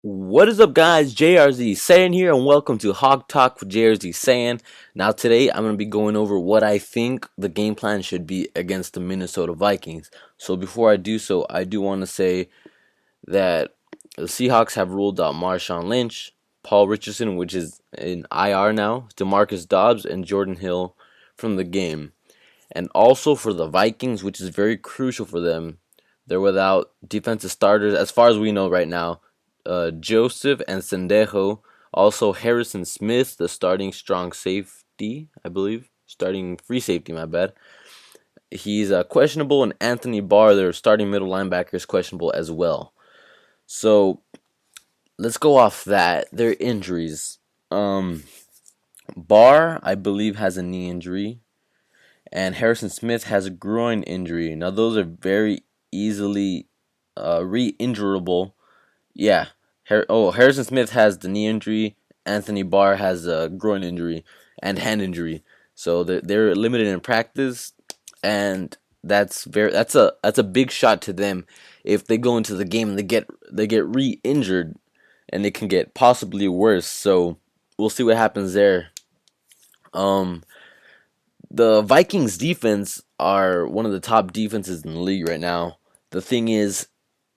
What is up, guys? JrzSaiyan here, and welcome to Hawk Talk with JrzSaiyan. Now, today I'm going to be going over what I think the game plan should be against the Minnesota Vikings. So, before I do so, I do want to say that the Seahawks have ruled out Marshawn Lynch, Paul Richardson, which is in IR now, Demarcus Dobbs, and Jordan Hill from the game. And also for the Vikings, which is very crucial for them, they're without defensive starters as far as we know right now. Joseph and Sendejo. Also Harrison Smith, the starting strong safety, I believe. Starting free safety, my bad. He's questionable, and Anthony Barr, their starting middle linebacker, is questionable as well. So let's go off that. Their injuries. Barr, I believe, has a knee injury, and Harrison Smith has a groin injury. Now those are very easily re-injurable. Yeah. Harrison Smith has the knee injury. Anthony Barr has a groin injury and hand injury. So they're limited in practice, and that's a big shot to them if they go into the game and they get re-injured, and it can get possibly worse. So we'll see what happens there. Um, the Vikings defense are one of the top defenses in the league right now. The thing is,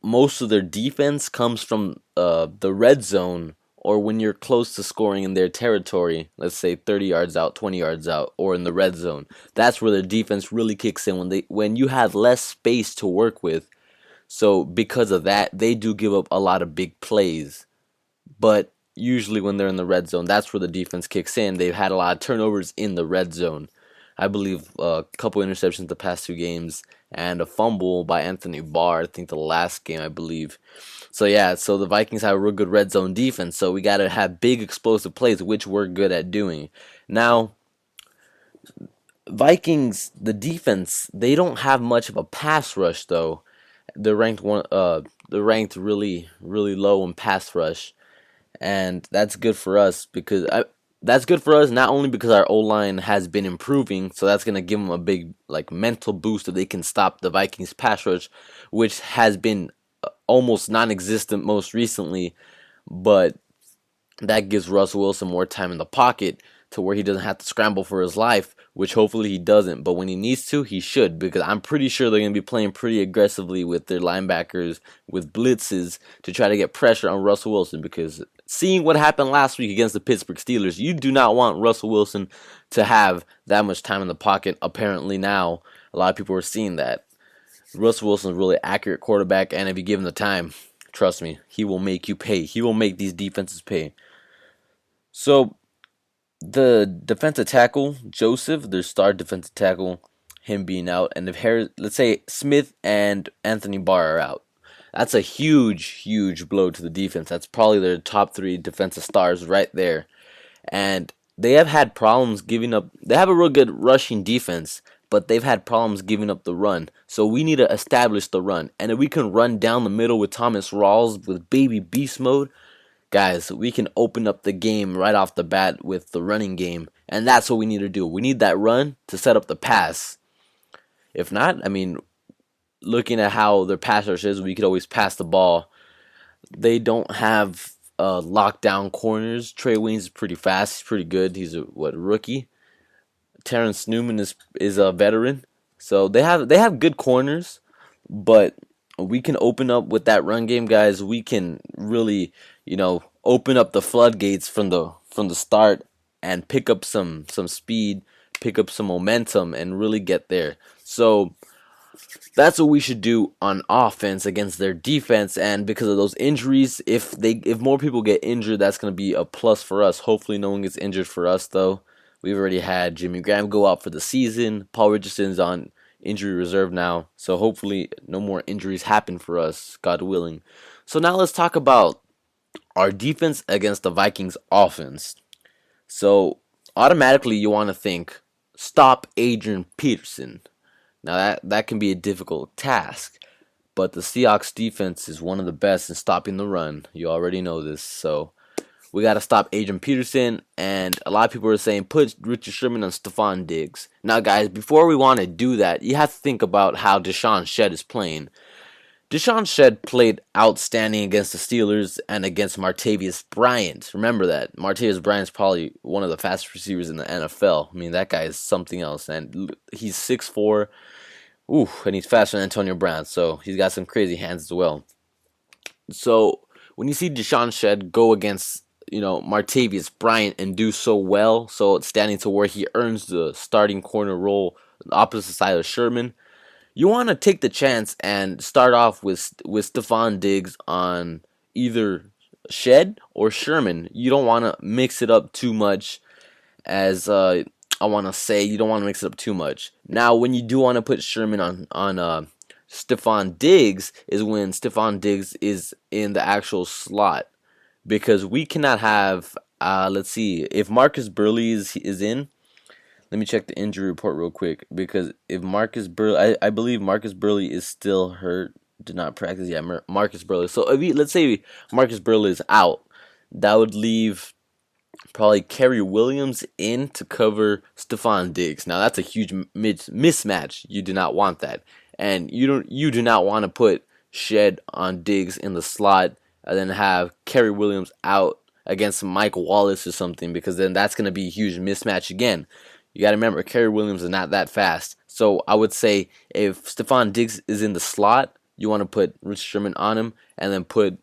most of their defense comes from the red zone, or when you're close to scoring in their territory, let's say 30 yards out, 20 yards out, or in the red zone. That's where their defense really kicks in when you have less space to work with. So because of that, they do give up a lot of big plays. But usually when they're in the red zone, that's where the defense kicks in. They've had a lot of turnovers in the red zone. I believe a couple interceptions the past two games, and a fumble by Anthony Barr, I think the last game, I believe. So yeah, so the Vikings have a real good red zone defense, so we got to have big explosive plays, which we're good at doing. Now, Vikings, the defense, they don't have much of a pass rush though. They're ranked really low in pass rush, and that's good for us that's good for us not only because our O line has been improving, so that's gonna give them a big mental boost that they can stop the Vikings pass rush, which has been almost non-existent most recently, but that gives Russell Wilson more time in the pocket to where he doesn't have to scramble for his life, which hopefully he doesn't. But when he needs to, he should, because I'm pretty sure they're going to be playing pretty aggressively with their linebackers, with blitzes, to try to get pressure on Russell Wilson. Because seeing what happened last week against the Pittsburgh Steelers, you do not want Russell Wilson to have that much time in the pocket. Apparently now, a lot of people are seeing that. Russell Wilson's a really accurate quarterback, and if you give him the time, trust me, he will make you pay. He will make these defenses pay. So the defensive tackle, Joseph, their star defensive tackle, him being out, and if let's say Smith and Anthony Barr are out, that's a huge blow to the defense. That's probably their top three defensive stars right there. And they have had problems giving up. They have a real good rushing defense, but they've had problems giving up the run. So we need to establish the run. And if we can run down the middle with Thomas Rawls with baby beast mode, guys, we can open up the game right off the bat with the running game, and that's what we need to do. We need that run to set up the pass. If not, I mean, looking at how their pass rush is, we could always pass the ball. They don't have lockdown corners. Trey Waynes is pretty fast. He's pretty good. He's a rookie. Terrence Newman is a veteran. So they have good corners, but we can open up with that run game, guys. We can really, open up the floodgates from the start and pick up some speed, pick up some momentum, and really get there. So that's what we should do on offense against their defense. And because of those injuries, if more people get injured, that's going to be a plus for us. Hopefully no one gets injured for us, though. We've already had Jimmy Graham go out for the season. Paul Richardson's on injury reserve now, so hopefully no more injuries happen for us, God willing. So now let's talk about our defense against the Vikings offense. So automatically you want to think, stop Adrian Peterson. Now that can be a difficult task, but the Seahawks defense is one of the best in stopping the run. You already know this, so we got to stop Adrian Peterson, and a lot of people are saying put Richard Sherman on Stephon Diggs. Now, guys, before we want to do that, you have to think about how Deshaun Shedd is playing. Deshaun Shedd played outstanding against the Steelers and against Martavius Bryant. Remember that. Martavius Bryant's probably one of the fastest receivers in the NFL. I mean, that guy is something else. And he's 6'4". Ooh, and he's faster than Antonio Brown. So he's got some crazy hands as well. So when you see Deshaun Shedd go against, Martavius Bryant and do so well, so it's standing to where he earns the starting corner role on the opposite side of Sherman, you want to take the chance and start off with Stephon Diggs on either Shed or Sherman. You don't want to mix it up too much, as I want to say. You don't want to mix it up too much. Now, when you do want to put Sherman on Stephon Diggs, is when Stephon Diggs is in the actual slot, because we cannot have. Let's see, if Marcus Burley is in. Let me check the injury report real quick, because if Marcus Burley, I believe Marcus Burley is still hurt, did not practice. Yeah, Marcus Burley. So let's say Marcus Burley is out, that would leave probably Kerry Williams in to cover Stephon Diggs. Now that's a huge mismatch. You do not want that, and you do not want to put Shed on Diggs in the slot and then have Kerry Williams out against Mike Wallace or something, because then that's going to be a huge mismatch again. You got to remember, Kerry Williams is not that fast. So I would say if Stephon Diggs is in the slot, you want to put Rich Sherman on him, and then put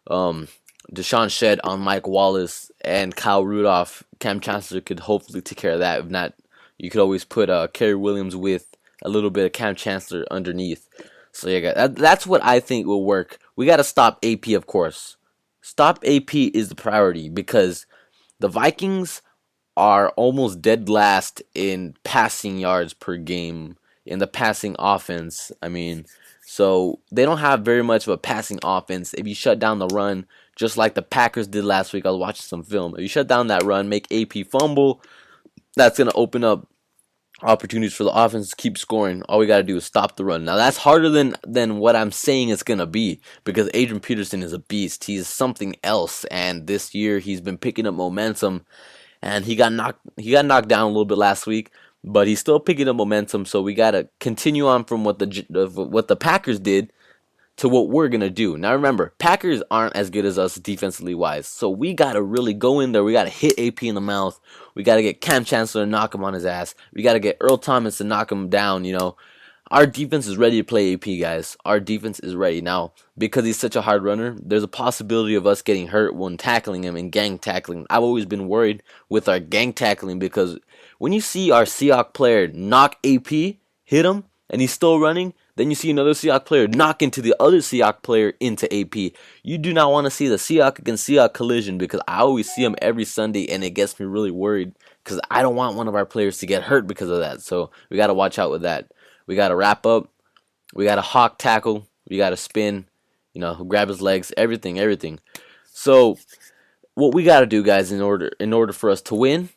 Deshaun Shedd on Mike Wallace and Kyle Rudolph. Cam Chancellor could hopefully take care of that. If not, you could always put Kerry Williams with a little bit of Cam Chancellor underneath. So yeah, that's what I think will work. We got to stop AP, of course. Stop AP is the priority, because the Vikings are almost dead last in passing yards per game in the passing offense. I mean, so they don't have very much of a passing offense. If you shut down the run, just like the Packers did last week, I was watching some film. If you shut down that run, make AP fumble, that's going to open up opportunities for the offense to keep scoring. All we got to do is stop the run. Now, that's harder than what I'm saying it's going to be, because Adrian Peterson is a beast. He's something else, and this year he's been picking up momentum. And he got knocked down a little bit last week, but he's still picking up momentum. So we gotta continue on from what the Packers did to what we're gonna do. Now remember, Packers aren't as good as us defensively wise, so we gotta really go in there. We gotta hit AP in the mouth. We gotta get Cam Chancellor and knock him on his ass. We gotta get Earl Thomas to knock him down. Our defense is ready to play AP, guys. Our defense is ready. Now, because he's such a hard runner, there's a possibility of us getting hurt when tackling him and gang tackling. I've always been worried with our gang tackling, because when you see our Seahawks player knock AP, hit him, and he's still running, then you see another Seahawks player knock into the other Seahawks player into AP. You do not want to see the Seahawks against Seahawks collision, because I always see them every Sunday, and it gets me really worried, because I don't want one of our players to get hurt because of that. So we got to watch out with that. We got to wrap up. We got to hawk tackle. We got to spin, grab his legs, everything. So what we got to do, guys, in order for us to win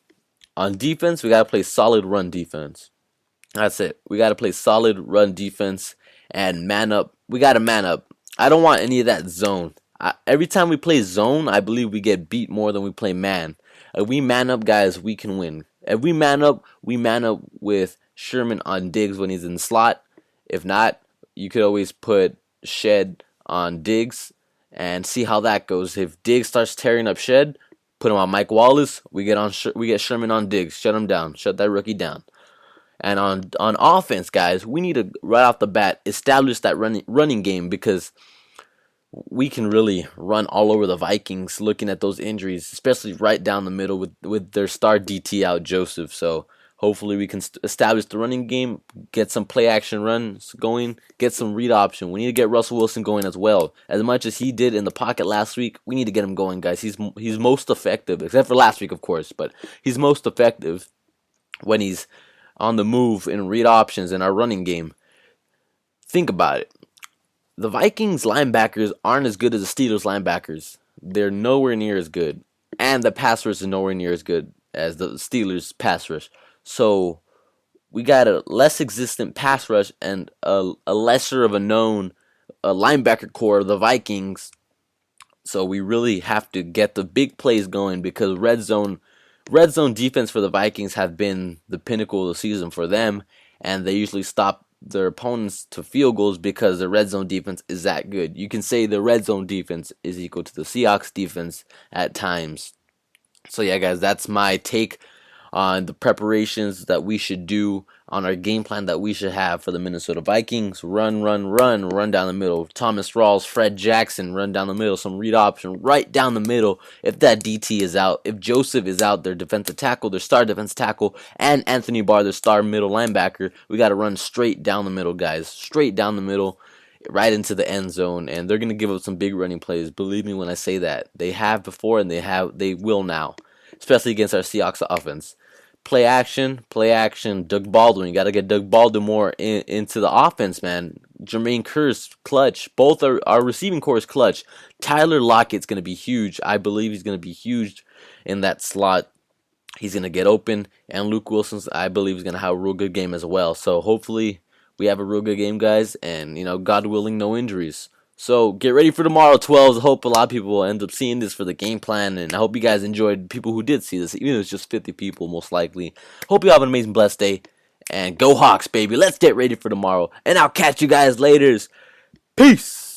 on defense, we got to play solid run defense. That's it. We got to play solid run defense and man up. We got to man up. I don't want any of that zone. Every time we play zone, I believe we get beat more than we play man. If we man up, guys, we can win. If we man up with Sherman on Diggs when he's in the slot. If not, you could always put Shed on Diggs and see how that goes. If Diggs starts tearing up Shed, put him on Mike Wallace. We get Sherman on Diggs. Shut him down. Shut that rookie down. And on offense, guys, we need to right off the bat establish that running game, because we can really run all over the Vikings looking at those injuries, especially right down the middle with their star DT out, Joseph. So hopefully we can establish the running game, get some play action runs going, get some read option. We need to get Russell Wilson going as well. As much as he did in the pocket last week, we need to get him going, guys. He's most effective, except for last week, of course, but he's most effective when he's on the move in read options in our running game. Think about it. The Vikings linebackers aren't as good as the Steelers linebackers. They're nowhere near as good. And the pass rush is nowhere near as good as the Steelers pass rush. So we got a less existent pass rush and a lesser of a known linebacker core of the Vikings. So we really have to get the big plays going, because red zone defense for the Vikings have been the pinnacle of the season for them, and they usually stop their opponents to field goals because the red zone defense is that good. You can say the red zone defense is equal to the Seahawks defense at times. So yeah, guys, that's my take on the preparations that we should do, on our game plan that we should have for the Minnesota Vikings. Run, run, run, run down the middle. Thomas Rawls, Fred Jackson, run down the middle. Some read option right down the middle. If that DT is out, if Joseph is out, their defensive tackle, their star defensive tackle, and Anthony Barr, their star middle linebacker, we got to run straight down the middle, guys. Straight down the middle, right into the end zone, and they're going to give up some big running plays. Believe me when I say that. They have before, and they will now, especially against our Seahawks offense. Play action, play action. Doug Baldwin, you got to get Doug Baldwin more into the offense, man. Jermaine Kearse, clutch. Both our receiving core is clutch. Tyler Lockett's going to be huge. I believe he's going to be huge in that slot. He's going to get open. And Luke Wilson's, I believe, is going to have a real good game as well. So hopefully we have a real good game, guys. And, God willing, no injuries. So get ready for tomorrow, 12s. I hope a lot of people will end up seeing this for the game plan, and I hope you guys enjoyed, people who did see this, even if it's just 50 people most likely. Hope you have an amazing, blessed day, and go Hawks, baby. Let's get ready for tomorrow, and I'll catch you guys later. Peace.